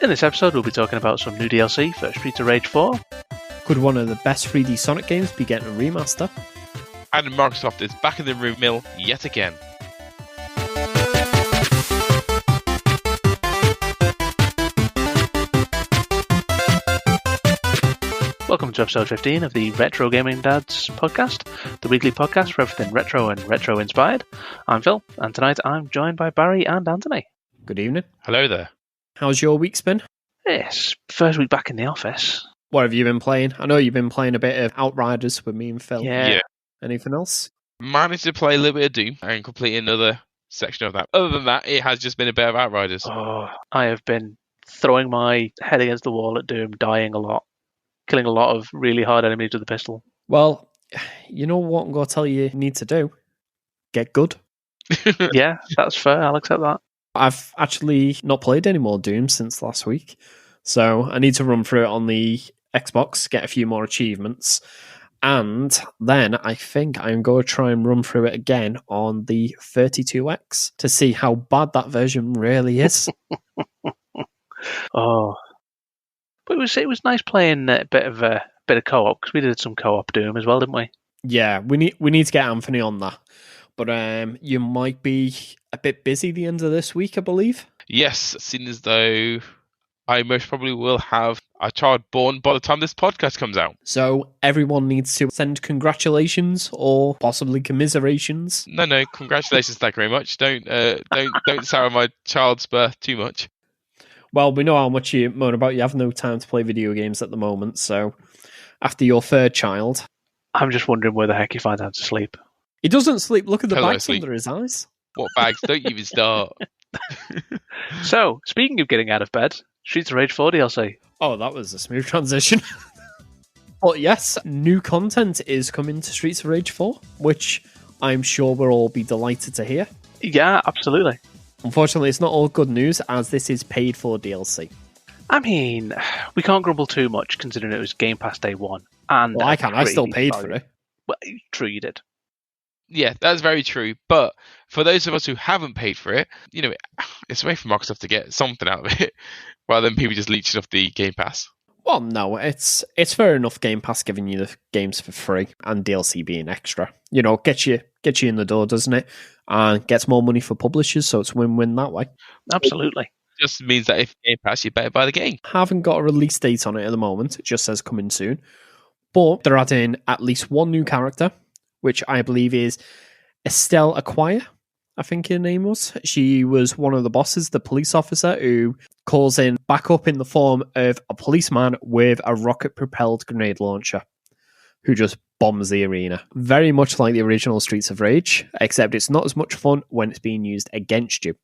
In this episode, we'll be talking about some new DLC for Streets of Rage 4. Could one of the best 3D Sonic games be getting a remaster? And Microsoft is back in the room mill yet again. Welcome to episode 15 of the Retro Gaming Dads podcast, the weekly podcast for everything retro and retro inspired. I'm Phil, and tonight I'm joined by Barry and Anthony. Good evening. Hello there. How's your week's been? Yes, first week back in the office. What have you been playing? I know you've been playing a bit of Outriders with me and Phil. Yeah. Anything else? Managed to play a little bit of Doom and complete another section of that. Other than that, it has just been a bit of Outriders. Oh, I have been throwing my head against the wall at Doom, dying a lot, killing a lot of really hard enemies with the pistol. Well, you know what I'm going to tell you need to do? Get good. Yeah, that's fair. I'll accept that. I've actually not played any more Doom since last week, so I need to run through it on the Xbox, get a few more achievements, and then I think I'm going to try and run through it again on the 32X to see how bad that version really is. Oh, but it was nice playing a bit of co-op, because we did some co-op Doom as well, didn't we? Yeah, we need to get Anthony on that. But you might be a bit busy the end of this week, I believe. Yes, seeing as though I most probably will have a child born by the time this podcast comes out. So everyone needs to send congratulations or possibly commiserations. No, congratulations, thank you very much. Don't sour my child's birth too much. Well, we know how much you moan about you have no time to play video games at the moment, so after your third child... I'm just wondering where the heck you find time to sleep. He doesn't sleep. Look at the Hello, bags sleep. under his eyes. What bags? Don't even start. So, speaking of getting out of bed, Streets of Rage 4 DLC. Oh, that was a smooth transition. But yes, new content is coming to Streets of Rage 4, which I'm sure we'll all be delighted to hear. Yeah, absolutely. Unfortunately, it's not all good news, as this is paid for DLC. I mean, we can't grumble too much considering it was Game Pass Day 1. And Well, I can. I still paid for it. Well, true, you did. Yeah, that's very true. But for those of us who haven't paid for it, it's a way for Microsoft to get something out of it, rather than people just leeching off the Game Pass. Well, no, it's fair enough. Game Pass giving you the games for free and DLC being extra. Gets you in the door, doesn't it? And gets more money for publishers, so it's win-win that way. Absolutely. Just means that if Game Pass, you better buy the game. Haven't got a release date on it at the moment. It just says coming soon. But they're adding at least one new character, which I believe is Estelle Acquire, I think her name was. She was one of the bosses, the police officer, who calls in backup in the form of a policeman with a rocket-propelled grenade launcher, who just bombs the arena. Very much like the original Streets of Rage, except it's not as much fun when it's being used against you.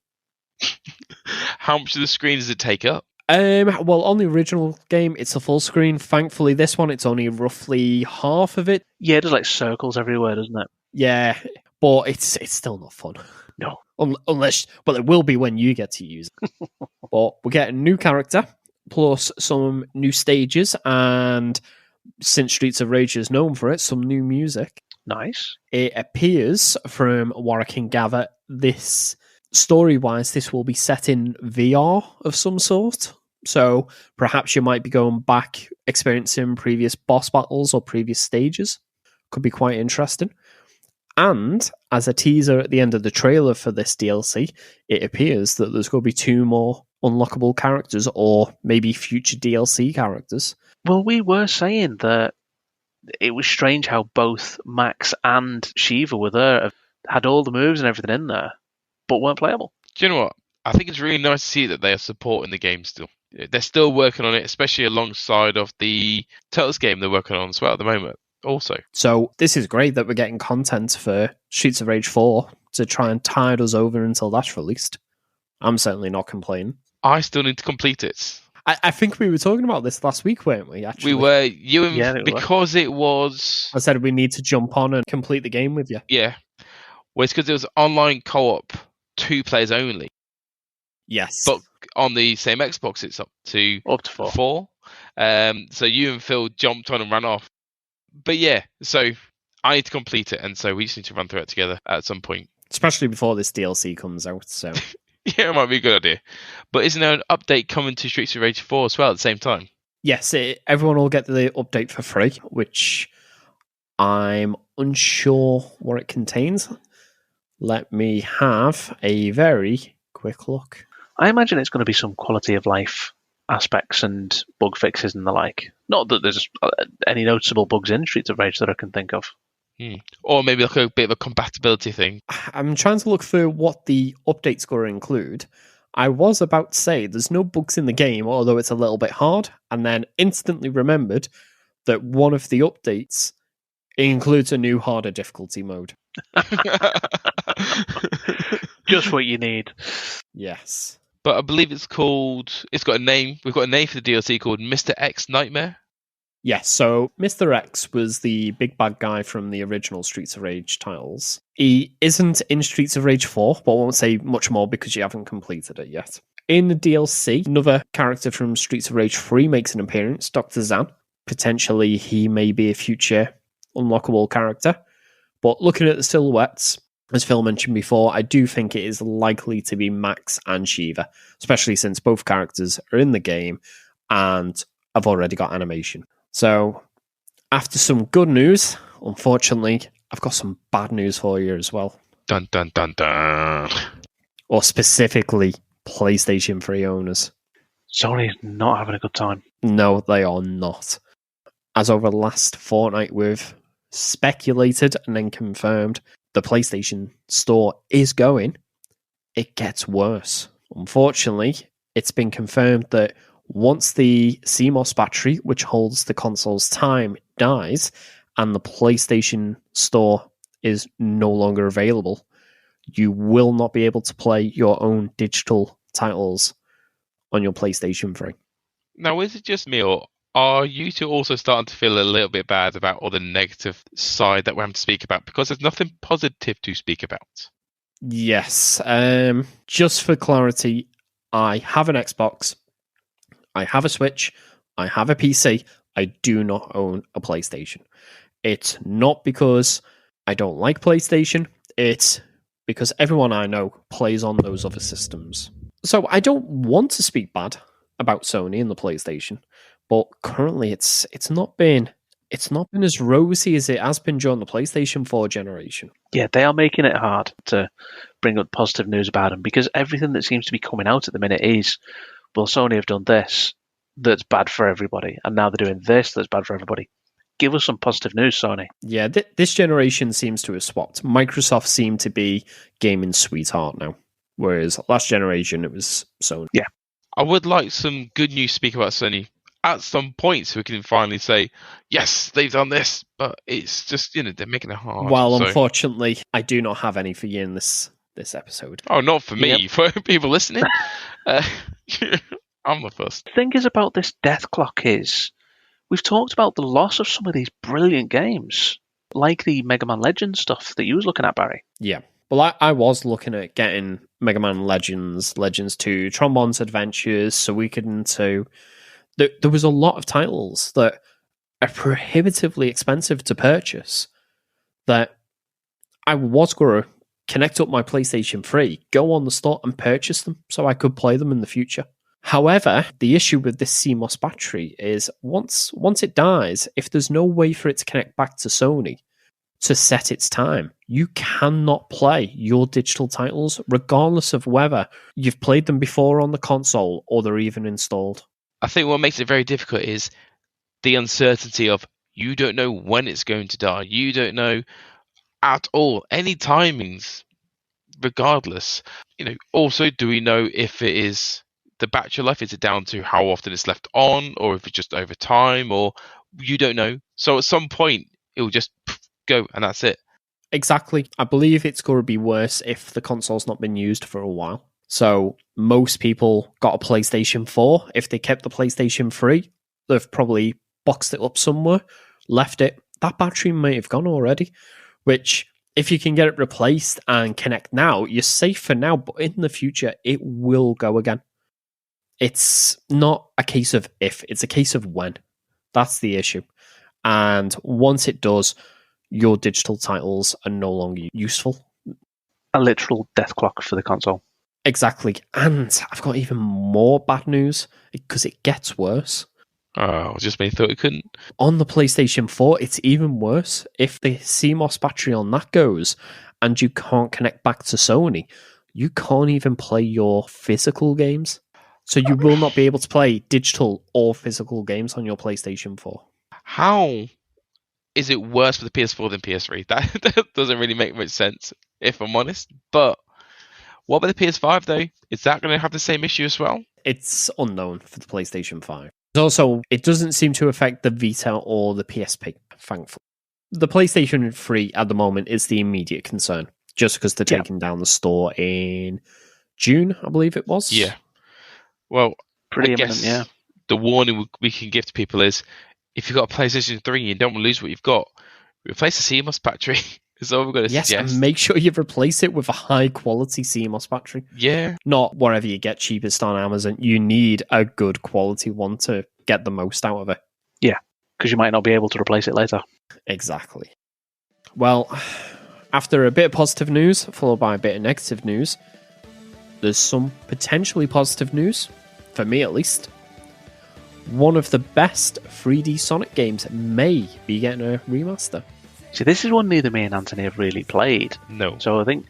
How much of the screen does it take up? Well, on the original game, it's a full screen. Thankfully, this one, it's only roughly half of it. Yeah, it does like circles everywhere, doesn't it? Yeah, but it's still not fun. No. Unless, well, it will be when you get to use it. But we get a new character, plus some new stages, and since Streets of Rage is known for it, some new music. Nice. It appears, from what I can gather, this... story-wise, this will be set in VR of some sort. So perhaps you might be going back, experiencing previous boss battles or previous stages. Could be quite interesting. And as a teaser at the end of the trailer for this DLC, it appears that there's going to be 2 more unlockable characters, or maybe future DLC characters. Well, we were saying that it was strange how both Max and Shiva were there, had all the moves and everything in there, but weren't playable. Do you know what? I think it's really nice to see that they are supporting the game still. They're still working on it, especially alongside of the Turtles game they're working on as well at the moment. Also, so this is great that we're getting content for Streets of Rage 4 to try and tide us over until that's released. I'm certainly not complaining. I still need to complete it. I think we were talking about this last week, weren't we? Actually, We were, because it was... I said we need to jump on and complete the game with you. Yeah. Well, it's because it was online co-op, 2 players only. Yes. But on the same Xbox, it's up to 4. So you and Phil jumped on and ran off. But yeah, so I need to complete it, and so we just need to run through it together at some point. Especially before this DLC comes out, so... Yeah, it might be a good idea. But isn't there an update coming to Streets of Rage 4 as well at the same time? Yes, everyone will get the update for free, which I'm unsure what it contains. Let me have a very quick look. I imagine it's going to be some quality of life aspects and bug fixes and the like. Not that there's any noticeable bugs in Streets of Rage that I can think of. Or maybe like a bit of a compatibility thing. I'm trying to look for what the update's going to include. I was about to say there's no bugs in the game, although it's a little bit hard, and then instantly remembered that one of the updates includes a new harder difficulty mode. Just what you need. Yes. But I believe it's got a name. We've got a name for the DLC called Mr. X Nightmare. Yes, so Mr. X was the big bad guy from the original Streets of Rage titles. He isn't in Streets of Rage 4, but I won't say much more because you haven't completed it yet. In the DLC, another character from Streets of Rage 3 makes an appearance, Dr. Zan. Potentially, he may be a future unlockable character. But looking at the silhouettes, as Phil mentioned before, I do think it is likely to be Max and Shiva, especially since both characters are in the game and have already got animation. So, after some good news, unfortunately, I've got some bad news for you as well. Dun dun dun dun. Or specifically, PlayStation 3 owners. Sony's not having a good time. No, they are not. As over the last fortnight, we've speculated and then confirmed the PlayStation Store is going. It gets worse. Unfortunately, it's been confirmed that once the CMOS battery, which holds the console's time, dies, and the PlayStation Store is no longer available, you will not be able to play your own digital titles on your PlayStation 3. Now, is it just me, or are you two also starting to feel a little bit bad about all the negative side that we're having to speak about? Because there's nothing positive to speak about. Yes. Just for clarity, I have an Xbox, I have a Switch, I have a PC, I do not own a PlayStation. It's not because I don't like PlayStation, it's because everyone I know plays on those other systems. So I don't want to speak bad about Sony and the PlayStation, but currently it's not been as rosy as it has been during the PlayStation 4 generation. Yeah, they are making it hard to bring up positive news about them because everything that seems to be coming out at the minute is, well, Sony have done this that's bad for everybody, and now they're doing this that's bad for everybody. Give us some positive news, Sony. Yeah, this generation seems to have swapped. Microsoft seemed to be gaming's sweetheart now, whereas last generation it was Sony. Yeah. I would like some good news to speak about Sony at some point so we can finally say, yes, they've done this, but it's just, they're making it hard. Well, unfortunately, I do not have any for you in this episode. Oh, not for me. Yep. For people listening. I'm the first. The thing is about this death clock is, we've talked about the loss of some of these brilliant games, like the Mega Man Legends stuff that you was looking at, Barry. Yeah. Well, I was looking at getting Mega Man Legends, Legends 2, Trombone's Adventures, Suikoden 2. There was a lot of titles that are prohibitively expensive to purchase that I was going to connect up my PlayStation 3, go on the store and purchase them so I could play them in the future. However, the issue with this CMOS battery is once it dies, if there's no way for it to connect back to Sony to set its time, you cannot play your digital titles regardless of whether you've played them before on the console or they're even installed. I think what makes it very difficult is the uncertainty of you don't know when it's going to die. You don't know at all any timings, regardless. Also, do we know if it is the battery life? Is it down to how often it's left on, or if it's just over time, or you don't know? So at some point, it will just go, and that's it. Exactly. I believe it's going to be worse if the console's not been used for a while. So most people got a PlayStation 4. If they kept the PlayStation 3, they've probably boxed it up somewhere, left it. That battery might have gone already, which if you can get it replaced and connect now, you're safe for now, but in the future, it will go again. It's not a case of if, it's a case of when. That's the issue. And once it does, your digital titles are no longer useful. A literal death clock for the console. Exactly. And I've got even more bad news because it gets worse. Oh, just me thought it couldn't. On the PlayStation 4, it's even worse. If the CMOS battery on that goes and you can't connect back to Sony, you can't even play your physical games. So you will not be able to play digital or physical games on your PlayStation 4. How is it worse for the PS4 than PS3? That doesn't really make much sense, if I'm honest. But what about the PS5, though? Is that going to have the same issue as well? It's unknown for the PlayStation 5. Also, it doesn't seem to affect the Vita or the PSP, thankfully. The PlayStation 3 at the moment is the immediate concern, just because they're taking down the store in June, I believe it was. Yeah. Well, Pretty I imminent, guess yeah. the warning we can give to people is, if you've got a PlayStation 3 and you don't want to lose what you've got, replace the CMOS battery. Is all we're going to Yes, suggest. and make sure you replace it with a high-quality CMOS battery. Yeah. Not wherever you get cheapest on Amazon. You need a good quality one to get the most out of it. Yeah, because you might not be able to replace it later. Exactly. Well, after a bit of positive news, followed by a bit of negative news, there's some potentially positive news, for me at least. One of the best 3D Sonic games may be getting a remaster. See, this is one neither me and Anthony have really played. No. So I think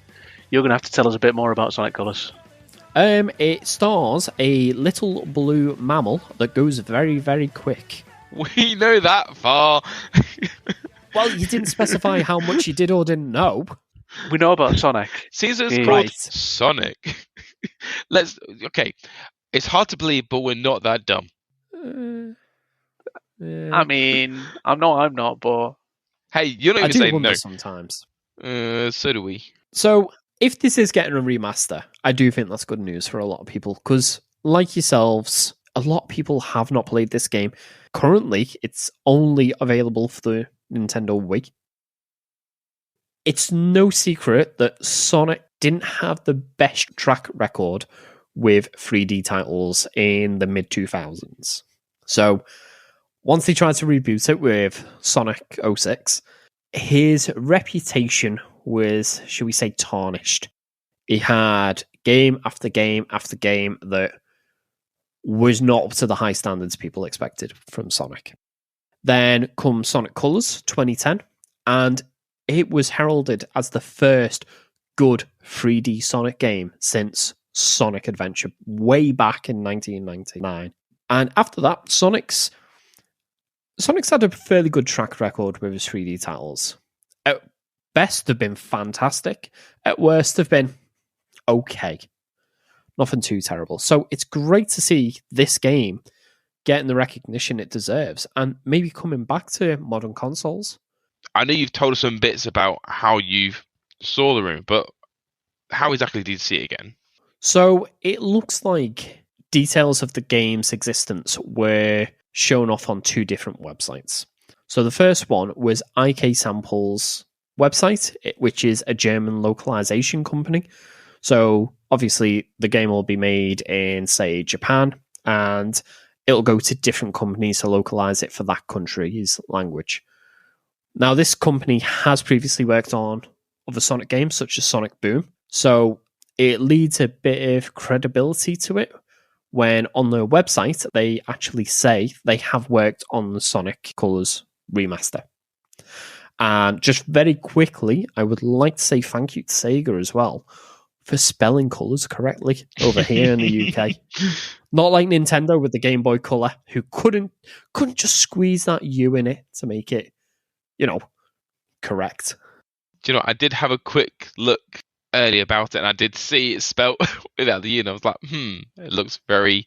you're going to have to tell us a bit more about Sonic Colors. It stars a little blue mammal that goes very, very quick. We know that far. Well, you didn't specify how much you did or didn't know. We know about Sonic. Since it's Yeah. called Right. Sonic, okay. It's hard to believe, but we're not that dumb. I mean, I'm not, but Hey, you're not I even do saying wonder no. sometimes. So do we. So, if this is getting a remaster, I do think that's good news for a lot of people because, like yourselves, a lot of people have not played this game. Currently, it's only available for the Nintendo Wii. It's no secret that Sonic didn't have the best track record with 3D titles in the mid 2000s. So, once they tried to reboot it with Sonic 06, his reputation was, shall we say, tarnished. He had game after game after game that was not up to the high standards people expected from Sonic. Then comes Sonic Colors 2010, and it was heralded as the first good 3D Sonic game since Sonic Adventure way back in 1999. And after that, Sonic's had a fairly good track record with his 3D titles. At best, they've been fantastic. At worst, they've been okay. Nothing too terrible. So it's great to see this game getting the recognition it deserves and maybe coming back to modern consoles. I know you've told us some bits about how you saw the room, but how exactly did you see it again? So it looks like details of the game's existence were shown off on two different websites. So the first one was IK Sample's website, which is a German localization company. So obviously the game will be made in, say, Japan, and it'll go to different companies to localize it for that country's language. Now, this company has previously worked on other Sonic games, such as Sonic Boom, so it leads a bit of credibility to it when on their website they actually say they have worked on the Sonic Colors remaster. And just very quickly, I would like to say thank you to Sega as well for spelling colours correctly over here in the UK. Not like Nintendo with the Game Boy Color, who couldn't just squeeze that U in it to make it, correct. Do you know, I did have a quick look earlier about it, and I did see it spelt without the U, and I was like, it looks very,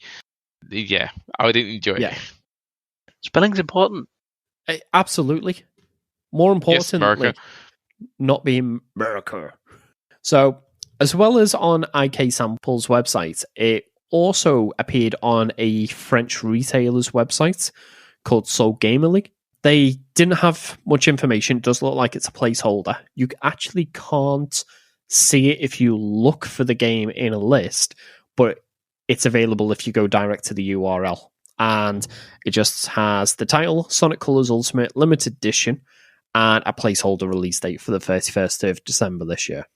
yeah, I didn't enjoy it. Yeah. spelling's important. Absolutely. More Yes, importantly, America. not being America. So, as well as on IK Sample's website, it also appeared on a French retailer's website called Soul Gamer League. They didn't have much information. It does look like it's a placeholder. You actually can't see it if you look for the game in a list, but it's available if you go direct to the URL. And it just has the title, Sonic Colors Ultimate Limited Edition, and a placeholder release date for the 31st of December this year.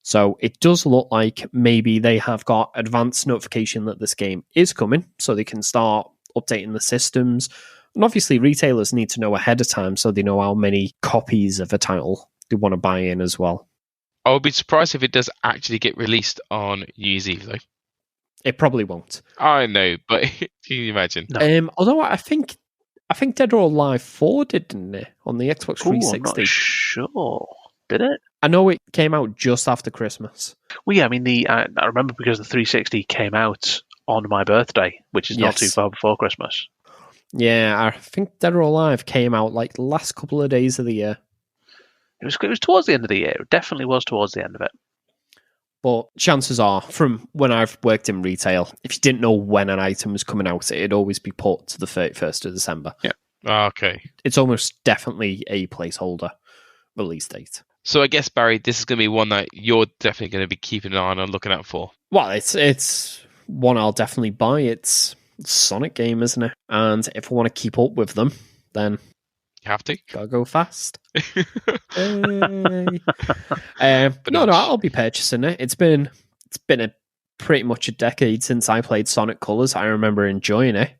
So it does look like maybe they have got advance notification that this game is coming, so they can start updating the systems. And obviously, retailers need to know ahead of time so they know how many copies of a title they want to buy in as well. I would be surprised if it does actually get released on New Year's Eve, though. It probably won't. I know, but can you imagine? No. Although I think Dead or Alive 4 did, didn't it, on the Xbox 360? I'm not sure. Did it? I know it came out just after Christmas. Well, yeah, I mean, I remember because the 360 came out on my birthday, which is not too far before Christmas. Yeah, I think Dead or Alive came out like the last couple of days of the year. It was towards the end of the year. It definitely was towards the end of it. But chances are, from when I've worked in retail, if you didn't know when an item was coming out, it'd always be put to the 31st of December. Yeah. Okay. It's almost definitely a placeholder release date. So I guess, Barry, this is going to be one that you're definitely going to be keeping an eye on and looking out for. Well, it's one I'll definitely buy. It's a Sonic game, isn't it? And if I want to keep up with them, then You have to. gotta go fast. I'll be purchasing it. It's been pretty much a decade since I played Sonic Colors. I remember enjoying it,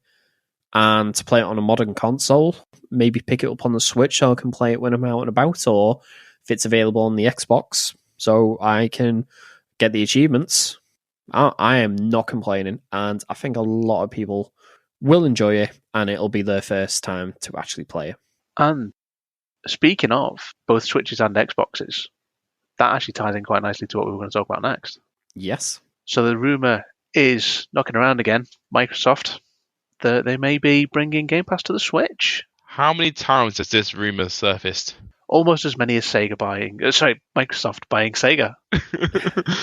and to play it on a modern console, maybe pick it up on the Switch so I can play it when I'm out and about, or if it's available on the Xbox, so I can get the achievements. I am not complaining, and I think a lot of people will enjoy it, and it'll be their first time to actually play it. And speaking of both Switches and Xboxes, that actually ties in quite nicely to what we were going to talk about next. Yes. So the rumour is knocking around again, Microsoft, that they may be bringing Game Pass to the Switch. How many times has this rumor surfaced? Almost as many as Microsoft buying Sega.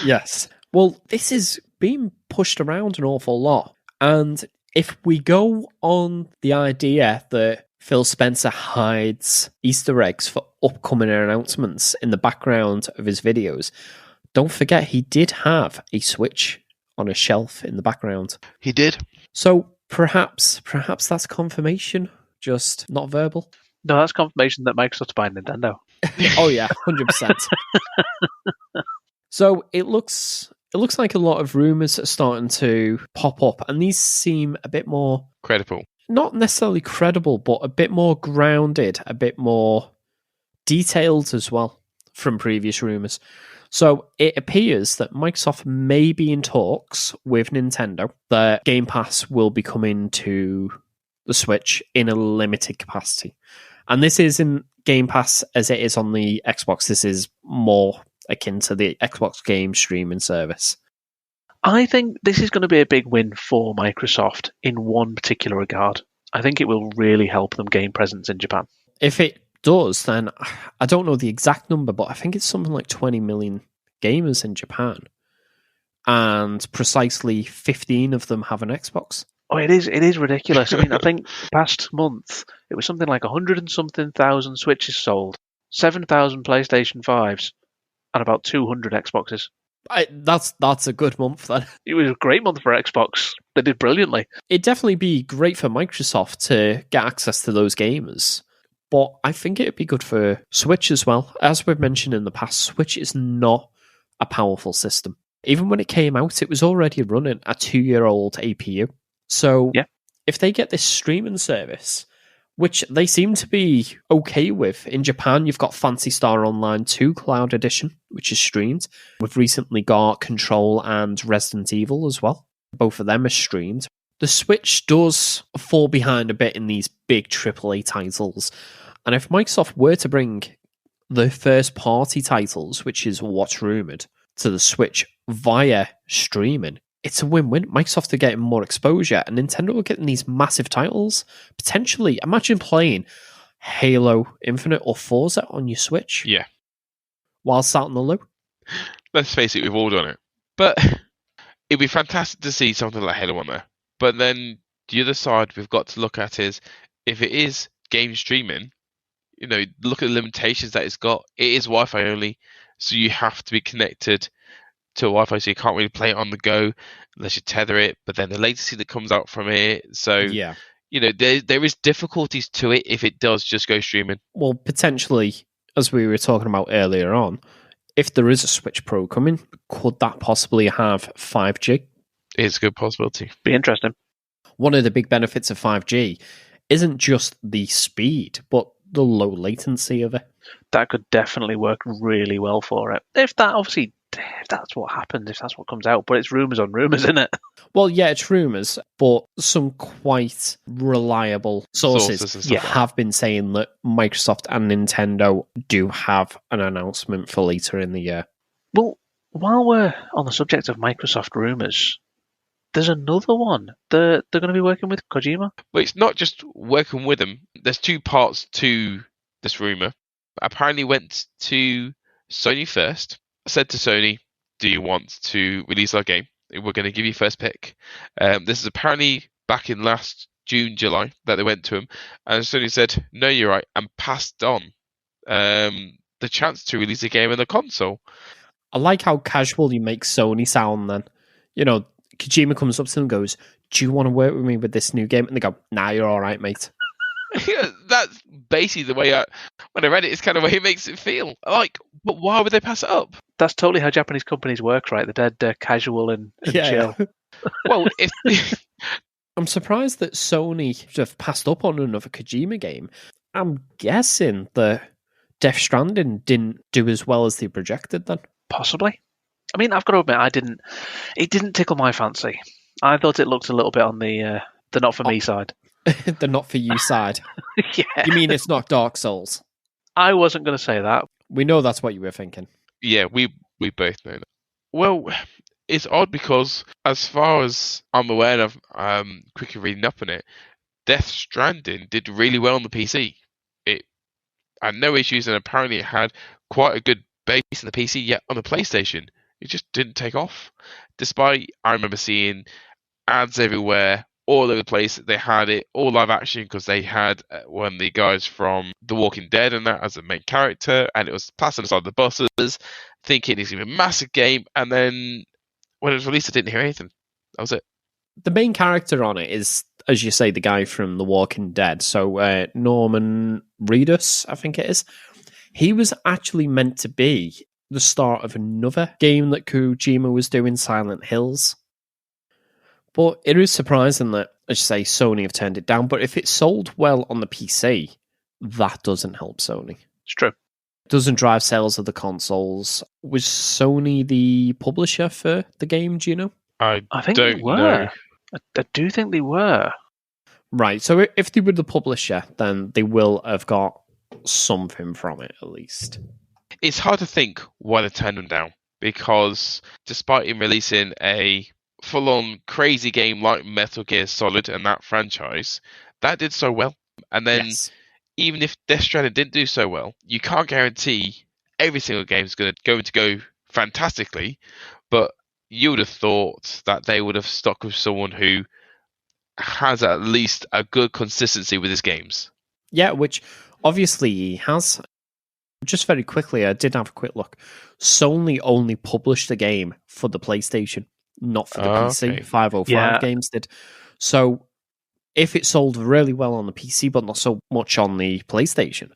Yes. Well, this is being pushed around an awful lot. And if we go on the idea that Phil Spencer hides Easter eggs for upcoming announcements in the background of his videos, don't forget he did have a Switch on a shelf in the background. He did. So perhaps that's confirmation, just not verbal. No, that's confirmation that Microsoft's buying Nintendo. Oh yeah, 100%. So it looks like a lot of rumors are starting to pop up, and these seem a bit more Credible. not necessarily credible, but a bit more grounded, a bit more detailed as well from previous rumors. So it appears that Microsoft may be in talks with Nintendo that Game Pass will be coming to the Switch in a limited capacity. And this isn't Game Pass as it is on the Xbox. This is more akin to the Xbox game streaming service. I think this is going to be a big win for Microsoft in one particular regard. I think it will really help them gain presence in Japan. If it does, then I don't know the exact number, but I think it's something like 20 million gamers in Japan. And precisely 15 of them have an Xbox. Oh, it is ridiculous. I mean, I think past month it was something like 100 and something thousand Switches sold, 7,000 PlayStation 5s, and about 200 Xboxes. That's a good month then. It was a great month for Xbox. They did brilliantly. It'd definitely be great for Microsoft to get access to those gamers. But I think it'd be good for Switch as well. As we've mentioned in the past, Switch is not a powerful system. Even when it came out, it was already running a 2-year-old APU. So if they get this streaming service, which they seem to be okay with. In Japan, you've got Phantasy Star Online 2 Cloud Edition, which is streamed. We've recently got Control and Resident Evil as well. Both of them are streamed. The Switch does fall behind a bit in these big AAA titles. And if Microsoft were to bring the first-party titles, which is what's rumoured, to the Switch via streaming, it's a win-win. Microsoft are getting more exposure, and Nintendo are getting these massive titles. Potentially, imagine playing Halo Infinite or Forza on your Switch. Yeah. While sat on the loo. Let's face it, we've all done it. But it'd be fantastic to see something like Halo on there. But then the other side we've got to look at is, if it is game streaming, look at the limitations that it's got. It is Wi-Fi only, so you have to be connected to Wi-Fi, so you can't really play it on the go unless you tether it. But then the latency that comes out from it, so there is difficulties to it if it does just go streaming. Well, potentially, as we were talking about earlier on, if there is a Switch Pro coming, could that possibly have 5G? It's a good possibility. Be interesting. One of the big benefits of 5G isn't just the speed, but the low latency of it. That could definitely work really well for it. If that's what happens, if that's what comes out. But it's rumours on rumours, isn't it? Well, yeah, it's rumours, but some quite reliable sources and stuff. have been saying that Microsoft and Nintendo do have an announcement for later in the year. Well, while we're on the subject of Microsoft rumours, there's another one. They're going to be working with Kojima. But it's not just working with them. There's two parts to this rumor. Apparently went to Sony first, said to Sony, do you want to release our game? We're going to give you first pick. This is apparently back in last June, July, that they went to him. And Sony said, no, you're right, and passed on the chance to release a game on the console. I like how casual you make Sony sound then. You know, Kojima comes up to them and goes, do you want to work with me with this new game? And they go, nah, you're all right, mate. Yeah, that's basically the way when I read it, it's kind of the way it makes it feel. Like, but why would they pass it up? That's totally how Japanese companies work, right? They're dead casual and chill. Yeah. Well, if I'm surprised that Sony have passed up on another Kojima game. I'm guessing that Death Stranding didn't do as well as they projected then. Possibly. I mean, I've got to admit, it didn't tickle my fancy. I thought it looked a little bit on the not for me side. The not for you side. Yeah. You mean it's not Dark Souls? I wasn't going to say that. We know that's what you were thinking. yeah, we both know that. Well, it's odd because as far as I'm aware of, quickly reading up on it, Death Stranding did really well on the PC. It had no issues, and apparently it had quite a good base in the PC. Yet on the PlayStation, it just didn't take off. Despite, I remember seeing ads everywhere, all over the place. They had it all live action because they had one of the guys from The Walking Dead and that as the main character, and it was passing inside the buses, thinking it's going to be a massive game. And then when it was released, I didn't hear anything. That was it. The main character on it is, as you say, the guy from The Walking Dead. So Norman Reedus, I think it is. He was actually meant to be the start of another game that Kojima was doing, Silent Hills. But it is surprising that, as you say, Sony have turned it down. But if it sold well on the PC, that doesn't help Sony. It's true. It doesn't drive sales of the consoles. Was Sony the publisher for the game, do you know? I think don't they were. know. I do think they were. Right, so if they were the publisher, then they will have got something from it, at least. It's hard to think why they turned them down, because despite him releasing a full-on crazy game like Metal Gear Solid and that franchise, that did so well. And then even if Death Stranding didn't do so well, you can't guarantee every single game is going to go fantastically, but you would have thought that they would have stuck with someone who has at least a good consistency with his games. Yeah, which obviously he has. Just very quickly, I did have a quick look. Sony only published the game for the PlayStation, not for the PC. Okay. 505 Games did. So if it sold really well on the PC, but not so much on the PlayStation,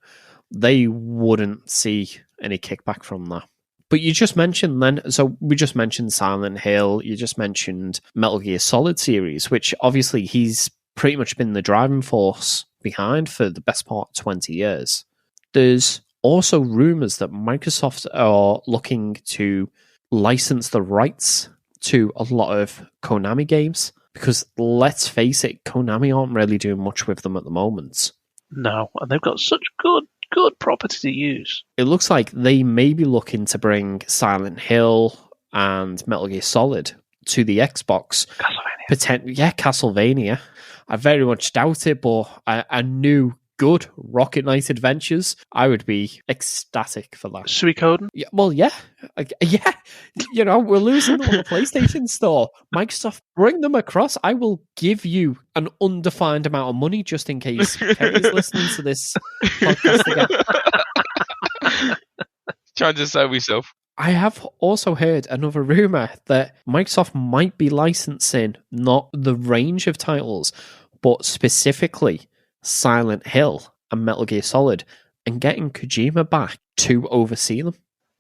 they wouldn't see any kickback from that. But you just mentioned then, so we just mentioned Silent Hill, you just mentioned Metal Gear Solid series, which obviously he's pretty much been the driving force behind for the best part of 20 years. There's also rumours that Microsoft are looking to license the rights to a lot of Konami games, because let's face it, Konami aren't really doing much with them at the moment. No, and they've got such good property to use. It looks like they may be looking to bring Silent Hill and Metal Gear Solid to the Xbox. Castlevania. I very much doubt it, but a new good Rocket Knight Adventures, I would be ecstatic for that. Suikoden? Yeah, well, yeah. Yeah. You know, we're losing them on the PlayStation Store. Microsoft, bring them across. I will give you an undefined amount of money just in case Kerry's listening to this podcast again. Trying to sell myself. I have also heard another rumour that Microsoft might be licensing not the range of titles, but specifically Silent Hill and Metal Gear Solid, and getting Kojima back to oversee them.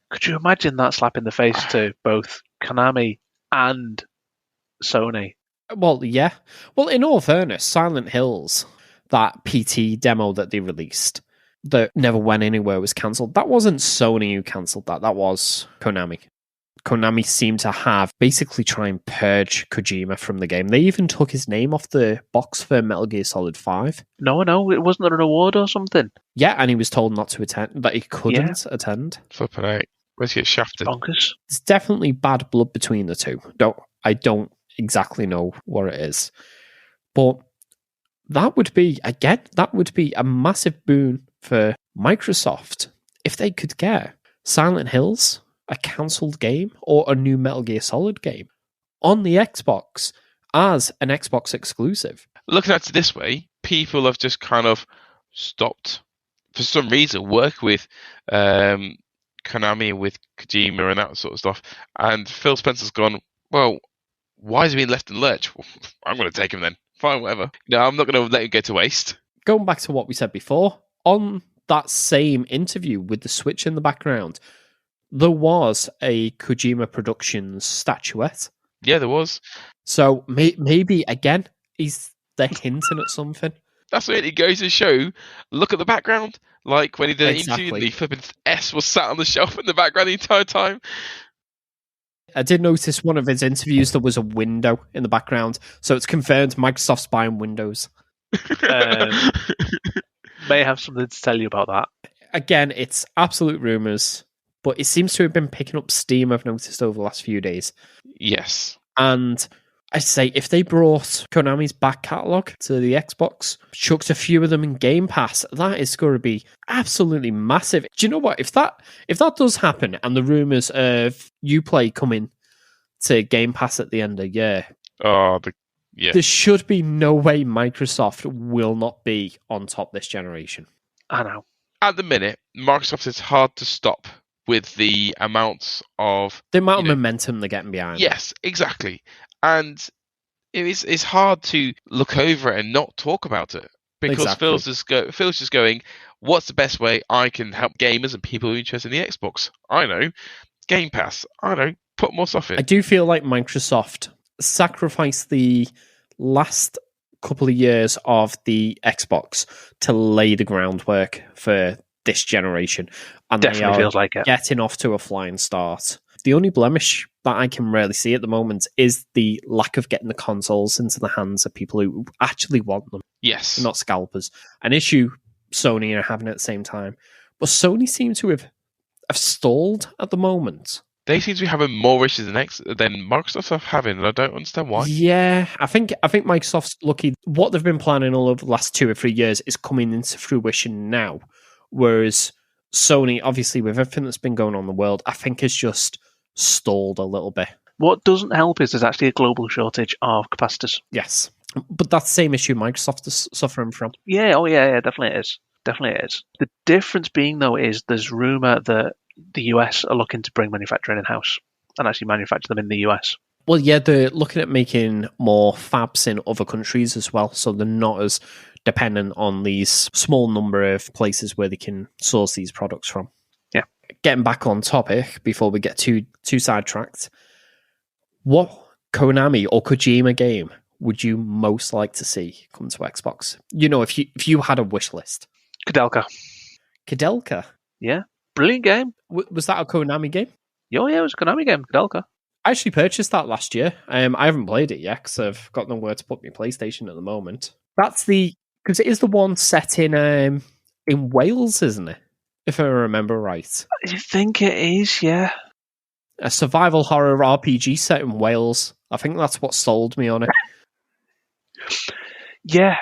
Could you imagine that slap in the face to both Konami and Sony? Well, yeah. Well, in all fairness, Silent Hills, that PT demo that they released that never went anywhere, was cancelled. That wasn't Sony who cancelled that. That was Konami. Konami seemed to have basically try and purge Kojima from the game. They even took his name off the box for Metal Gear Solid 5. No, it wasn't there an award or something? Yeah, and he was told not to attend, that he couldn't attend. Flipping out. Where's he get shafted? Bonkers. There's definitely bad blood between the two. I don't exactly know what it is. But that would be a massive boon for Microsoft if they could get Silent Hills, a cancelled game, or a new Metal Gear Solid game on the Xbox as an Xbox exclusive. Looking at it this way, people have just kind of stopped, for some reason, work with Konami, with Kojima and that sort of stuff. And Phil Spencer's gone, well, why is he being left in lurch? Well, I'm going to take him then. Fine, whatever. No, I'm not going to let him go to waste. Going back to what we said before, on that same interview with the Switch in the background, there was a Kojima Productions statuette. Yeah, there was. So maybe, again, they're hinting at something. That's what it goes to show. Look at the background. Like when he did an Exactly. interview, the flipping S was sat on the shelf in the background the entire time. I did notice one of his interviews, there was a window in the background. So it's confirmed Microsoft's buying Windows. May have something to tell you about that. Again, it's absolute rumours, but it seems to have been picking up steam, I've noticed, over the last few days. Yes. And I'd say if they brought Konami's back catalogue to the Xbox, chucked a few of them in Game Pass, that is going to be absolutely massive. Do you know what? If that does happen, and the rumours of Uplay coming to Game Pass at the end of the year, there should be no way Microsoft will not be on top this generation. I know. At the minute, Microsoft is hard to stop with the amount of momentum they're getting behind. Yes, exactly. And it's hard to look over it and not talk about it. Because Exactly. Phil's just going, what's the best way I can help gamers and people who are interested in the Xbox? I know. Game Pass. I know. Put more stuff in. I do feel like Microsoft sacrificed the last couple of years of the Xbox to lay the groundwork for this generation. And Definitely they are feels like it. getting off to a flying start. The only blemish that I can really see at the moment is the lack of getting the consoles into the hands of people who actually want them. Yes. Not scalpers. An issue Sony are having at the same time. But Sony seem to have stalled at the moment. They seem to be having more issues than Microsoft are having, and I don't understand why. Yeah, I think Microsoft's lucky. What they've been planning all over the last 2 or 3 years is coming into fruition now. Whereas Sony, obviously, with everything that's been going on in the world, I think has just stalled a little bit. What doesn't help is there's actually a global shortage of capacitors. Yes. But that's the same issue Microsoft is suffering from. Yeah, definitely it is. Definitely it is. The difference being, though, is there's rumour that the US are looking to bring manufacturing in-house and actually manufacture them in the US. Well, yeah, they're looking at making more fabs in other countries as well, so they're not as dependent on these small number of places where they can source these products from. Yeah. Getting back on topic before we get too sidetracked, what Konami or Kojima game would you most like to see come to Xbox? You know, if you had a wish list. Kudelka. Yeah. Brilliant game. Was that a Konami game? Oh, yeah, it was a Konami game, Kudelka. I actually purchased that last year. I haven't played it yet because I've got nowhere to put my PlayStation at the moment. That's because it is the one set in Wales, isn't it? If I remember right. I think it is, yeah. A survival horror RPG set in Wales. I think that's what sold me on it. Yeah.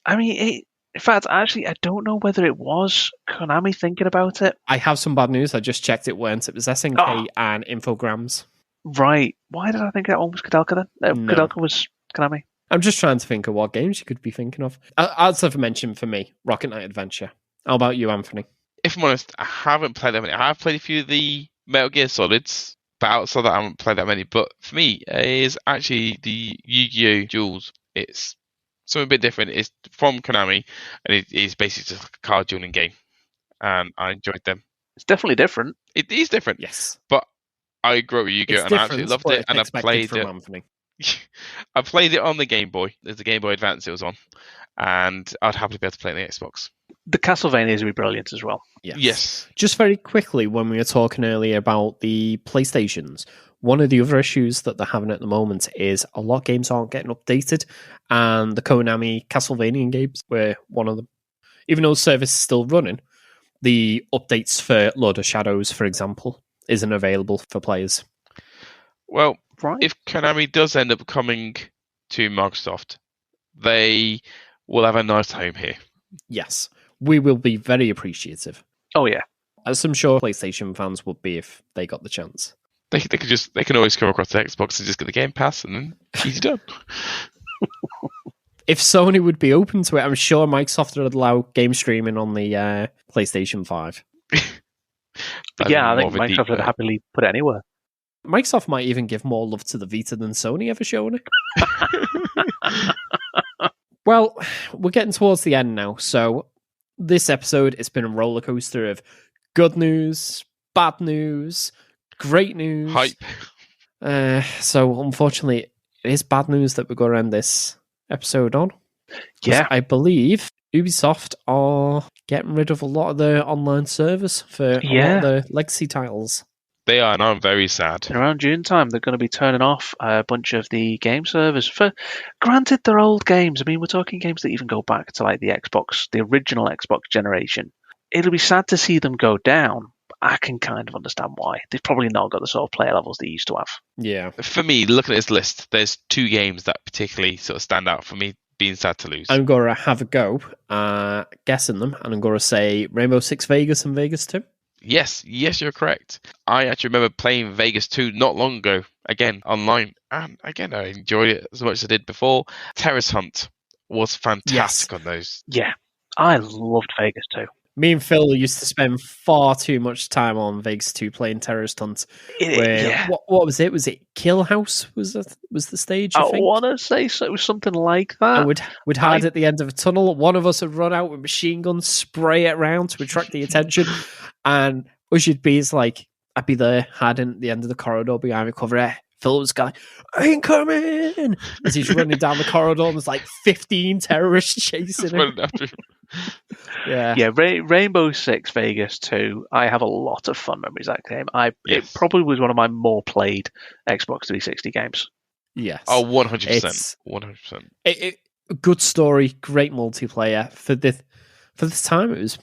I mean, in fact, actually, I don't know whether it was Konami thinking about it. I have some bad news. I just checked it weren't. It was SNK and Infogrames. Right. Why did I think that one was Kudelka then? No. Kudelka was Konami. I'm just trying to think of what games you could be thinking of. As I've mentioned for me, Rocket Knight Adventure. How about you, Anthony? If I'm honest, I haven't played that many. I have played a few of the Metal Gear Solids, but outside that, I haven't played that many. But for me, it is actually the Yu-Gi-Oh! Duels. It's something a bit different. It's from Konami, and it is basically just like a card dueling game. And I enjoyed them. It's definitely different. It is different. Yes. But I agree with you, It's and I different, absolutely loved but it, it's and I expected played from it. Anthony. I played it on the Game Boy. There's the Game Boy Advance it was on, and I'd happily be able to play it on the Xbox. The Castlevanias would be brilliant as well. Yes. Just very quickly, when we were talking earlier about the PlayStations, one of the other issues that they're having at the moment is a lot of games aren't getting updated, and the Konami Castlevania games were one of them. Even though the service is still running, the updates for Lord of Shadows, for example, isn't available for players. Well, Right. if Konami does end up coming to Microsoft, they will have a nice home here. Yes, we will be very appreciative, Oh, yeah. as I'm sure PlayStation fans would be if they got the chance. They can always come across the Xbox and just get the Game Pass, and then easy done. If Sony would be open to it, I'm sure Microsoft would allow game streaming on the PlayStation 5. Yeah, I think Microsoft would happily put it anywhere. Microsoft might even give more love to the Vita than Sony ever shown it. Well, we're getting towards the end now, so this episode, it's been a roller coaster of good news, bad news, great news. Hype. So unfortunately, it is bad news that we're going to end this episode on. Yeah. I believe Ubisoft are getting rid of a lot of their online service for a lot of their legacy titles. They are, and I'm very sad. Around June time, they're going to be turning off a bunch of the game servers. Granted, they're old games. I mean, we're talking games that even go back to like the original Xbox generation. It'll be sad to see them go down. I can kind of understand why. They've probably not got the sort of player levels they used to have. Yeah. For me, looking at this list, there's two games that particularly sort of stand out for me being sad to lose. I'm going to have a go guessing them, and I'm going to say Rainbow Six Vegas and Vegas 2. Yes, you're correct. I actually remember playing Vegas 2 not long ago, again, online. And again, I enjoyed it as much as I did before. Terrace Hunt was fantastic on those. Yeah, I loved Vegas 2. Me and Phil used to spend far too much time on Vegas 2 playing Terrorist Hunt. What was it? Was it Kill House? Was the stage? I think? Want to say so. It was something like that. And we'd hide at the end of a tunnel. One of us would run out with machine guns, spray it around to attract the attention. And us would be like, I'd be there hiding at the end of the corridor behind the cover. Phil was going, I ain't coming! As he's running down the corridor, and there's like 15 terrorists chasing him. Yeah, Rainbow Six Vegas 2. I have a lot of fun memories of that game. It probably was one of my more played Xbox 360 games. Yes. Oh, 100%. 100%. Good story, great multiplayer. For this time, it was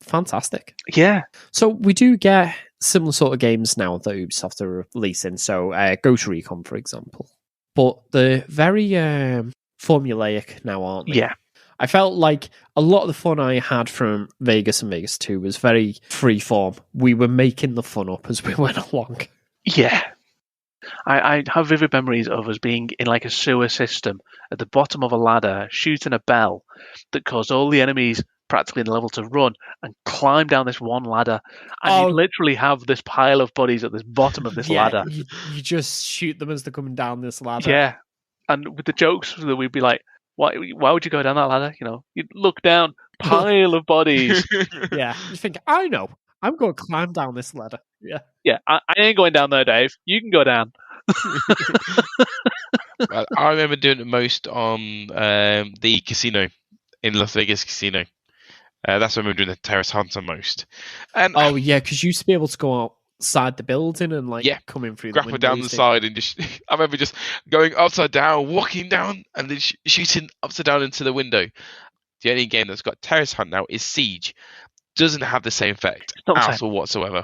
fantastic. Yeah. So we do get similar sort of games now that Ubisoft are releasing. So Ghost Recon, for example. But they're very formulaic now, aren't they? Yeah. I felt like a lot of the fun I had from Vegas and Vegas 2 was very freeform. We were making the fun up as we went along. Yeah. I have vivid memories of us being in like a sewer system at the bottom of a ladder, shooting a bell that caused all the enemies practically in the level to run and climb down this one ladder. And you literally have this pile of bodies at the bottom of this ladder. You just shoot them as they're coming down this ladder. Yeah. And with the jokes that we'd be like, why would you go down that ladder? You know, you'd look down, pile of bodies. Yeah. You think, I know. I'm going to climb down this ladder. Yeah. Yeah, I ain't going down there, Dave. You can go down. I remember doing it most on the casino in Las Vegas Casino. That's when we were doing the Terrace Hunt on most. And because you used to be able to go outside the building and come in through grapple the down the side and just. I remember just going upside down, walking down, and then shooting upside down into the window. The only game that's got Terrace Hunt now is Siege. Doesn't have the same effect at all whatsoever.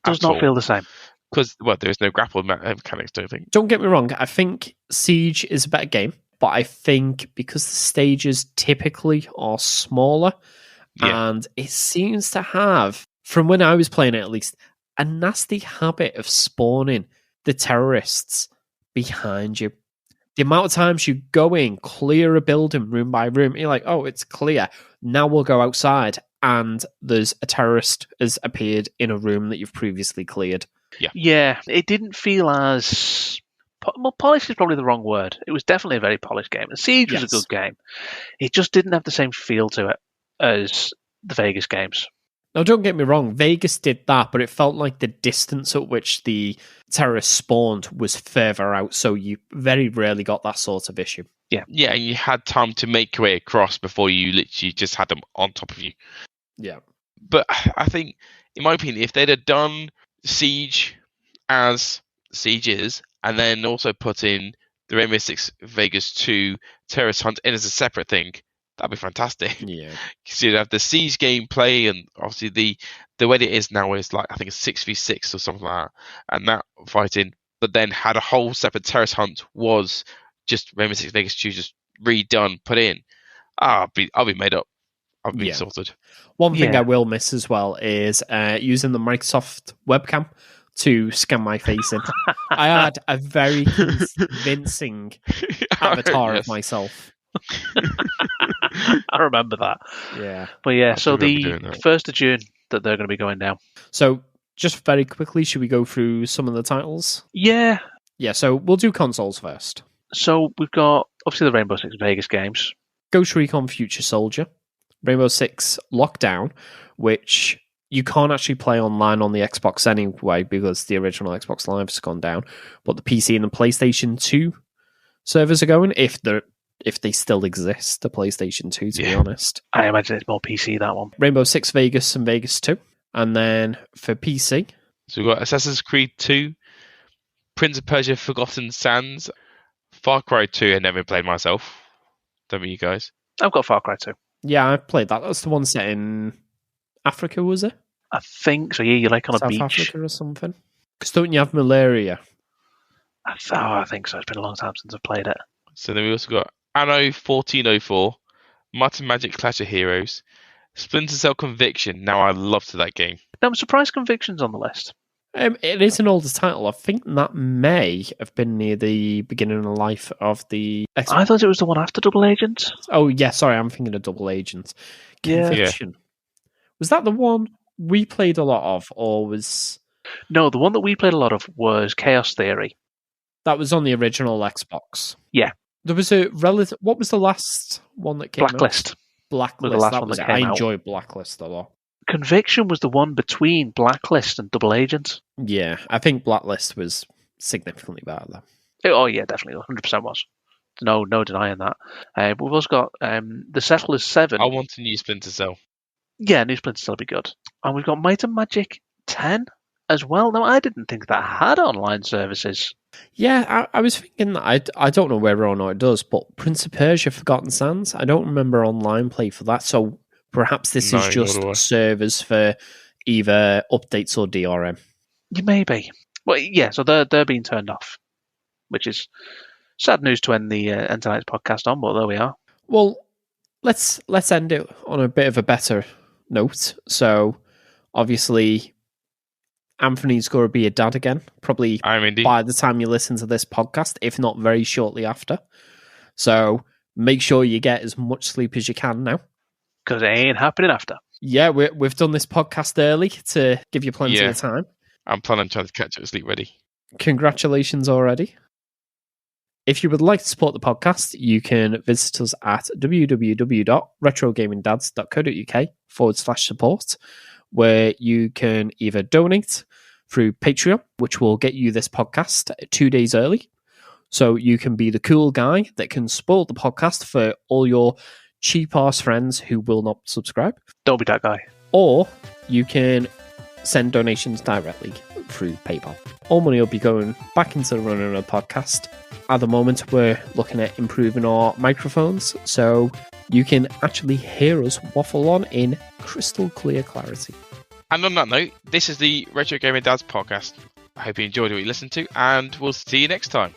Does not feel the same. Because, there is no grapple mechanics, don't think. Don't get me wrong, I think Siege is a better game, but I think because the stages typically are smaller, and it seems to have, from when I was playing it at least, a nasty habit of spawning the terrorists behind you. The amount of times you go in, clear a building room by room, you're like, oh, it's clear. Now we'll go outside, and there's a terrorist has appeared in a room that you've previously cleared. Yeah, it didn't feel as... Well, polished is probably the wrong word. It was definitely a very polished game. And Siege was a good game. It just didn't have the same feel to it as the Vegas games. Now, don't get me wrong, Vegas did that, but it felt like the distance at which the terrorists spawned was further out, so you very rarely got that sort of issue. Yeah, and you had time to make your way across before you literally just had them on top of you. Yeah. But I think, in my opinion, if they'd have done Siege as Siege is, and then also put in the Rainbow Six Vegas 2 Terrorist Hunt in as a separate thing, that'd be fantastic. Yeah. Because you'd have the Siege gameplay, and obviously the way it is now is like, I think it's 6v6 or something like that, and that fighting, but then had a whole separate Terrorist Hunt was just Rainbow Six Vegas 2 just redone, put in. I'll be made up. I'll be sorted. One thing I will miss as well is using the Microsoft webcam to scan my face in. I had a very convincing avatar of myself. I remember that. Yeah. But yeah, so the 1st of June that they're going to be going down. So just very quickly, should we go through some of the titles? Yeah. Yeah, so we'll do consoles first. So we've got, obviously, the Rainbow Six Vegas games. Ghost Recon Future Soldier. Rainbow Six Lockdown, which you can't actually play online on the Xbox anyway because the original Xbox Live has gone down. But the PC and the PlayStation 2 servers are going, if they still exist, the PlayStation 2, to be honest. I imagine it's more PC, that one. Rainbow Six Vegas and Vegas 2. And then for PC... So we've got Assassin's Creed 2, Prince of Persia Forgotten Sands, Far Cry 2, I never played myself. Don't know you guys. I've got Far Cry 2. Yeah, I played that. That's the one set in Africa, was it? I think so. Yeah, you're like on South a beach. South Africa or something. Because don't you have malaria? I think so. It's been a long time since I've played it. So then we also got Anno 1404, Might and Magic Clash of Heroes, Splinter Cell Conviction. Now I loved that game. Now, I'm surprised Conviction's on the list. It is an older title. I think that may have been near the beginning of life of the Xbox. I thought it was the one after Double Agent. Oh, yeah, sorry, I'm thinking of Double Agent. Conviction. Yeah. Was that the one we played a lot of, or was... No, the one that we played a lot of was Chaos Theory. That was on the original Xbox. Yeah. There was a relative... What was the last one that came Blacklist. out? Blacklist. The last one that came out. I enjoyed Blacklist a lot. Conviction was the one between Blacklist and Double Agent. Yeah, I think Blacklist was significantly better, though. Oh, yeah, definitely. 100% was. No denying that. We've also got The Settlers 7. I want a new Splinter Cell. Yeah, new Splinter Cell would be good. And we've got Might and Magic 10 as well. Now, I didn't think that had online services. Yeah, I was thinking that. I don't know whether or not it does, but Prince of Persia Forgotten Sands, I don't remember online play for that, so perhaps this is just servers for either updates or DRM. You may be. Well, yeah, so they're being turned off, which is sad news to end the tonight's podcast on, but there we are. Well, let's end it on a bit of a better note. So, obviously, Anthony's going to be a dad again, probably by the time you listen to this podcast, if not very shortly after. So, make sure you get as much sleep as you can now. Because it ain't happening after. Yeah, we've done this podcast early to give you plenty of time. I'm planning on trying to catch up with sleep ready. Congratulations already. If you would like to support the podcast, you can visit us at www.retrogamingdads.co.uk/support, where you can either donate through Patreon, which will get you this podcast 2 days early. So you can be the cool guy that can support the podcast for all your cheap-ass friends who will not subscribe. Don't be that guy. Or you can send donations directly through PayPal. All money will be going back into the running of the podcast. At the moment, we're looking at improving our microphones, so you can actually hear us waffle on in crystal clear clarity. And on that note, this is the Retro Gaming Dads podcast. I hope you enjoyed what you listened to, and we'll see you next time.